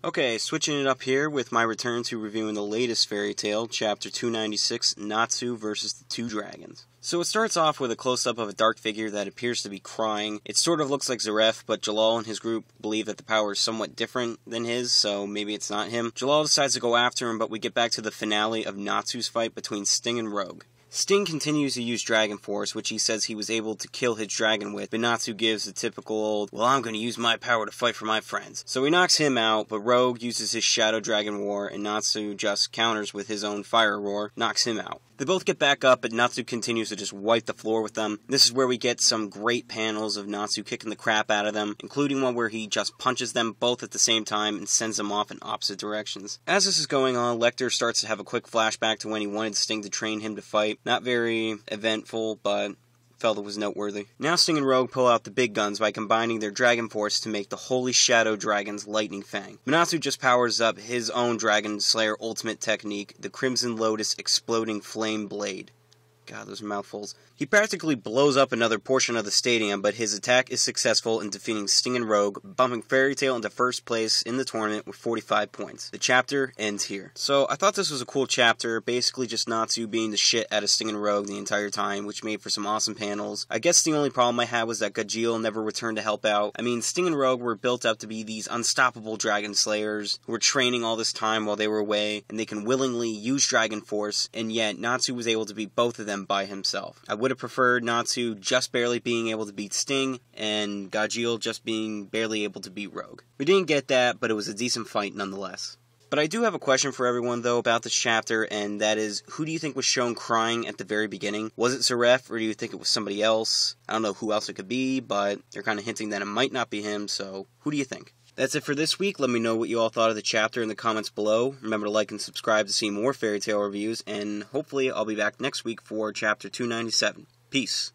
Okay, switching it up here with my return to reviewing the latest fairy tale, chapter 296, Natsu versus the Two Dragons. So it starts off with a close-up of a dark figure that appears to be crying. It sort of looks like Zaref, but Jalal and his group believe that the power is somewhat different than his, so maybe it's not him. Jalal decides to go after him, but we get back to the finale of Natsu's fight between Sting and Rogue. Sting continues to use Dragon Force, which he says he was able to kill his dragon with, but Natsu gives the typical old, well, I'm going to use my power to fight for my friends. So he knocks him out, but Rogue uses his Shadow Dragon Roar, and Natsu just counters with his own Fire Roar, knocks him out. They both get back up, but Natsu continues to just wipe the floor with them. This is where we get some great panels of Natsu kicking the crap out of them, including one where he just punches them both at the same time and sends them off in opposite directions. As this is going on, Lecter starts to have a quick flashback to when he wanted Sting to train him to fight. Not very eventful, but felt it was noteworthy. Now Sting and Rogue pull out the big guns by combining their Dragon Force to make the Holy Shadow Dragon's Lightning Fang. Natsu just powers up his own Dragon Slayer ultimate technique, the Crimson Lotus Exploding Flame Blade. God, those are mouthfuls. He practically blows up another portion of the stadium, but his attack is successful in defeating Sting and Rogue, bumping Fairy Tail into first place in the tournament with 45 points. The chapter ends here. So, I thought this was a cool chapter, basically just Natsu being the shit out of Sting and Rogue the entire time, which made for some awesome panels. I guess the only problem I had was that Gajeel never returned to help out. I mean, Sting and Rogue were built up to be these unstoppable Dragon Slayers, who were training all this time while they were away, and they can willingly use Dragon Force, and yet Natsu was able to beat both of them by himself. I would have preferred Natsu just barely being able to beat Sting, and Gajeel just being barely able to beat Rogue. We didn't get that, but it was a decent fight nonetheless. But I do have a question for everyone, though, about this chapter, and that is, who do you think was shown crying at the very beginning? Was it Zaref, or do you think it was somebody else? I don't know who else it could be, but they're kind of hinting that it might not be him, so who do you think? That's it for this week. Let me know what you all thought of the chapter in the comments below. Remember to like and subscribe to see more fairy tale reviews, and hopefully I'll be back next week for chapter 297. Peace.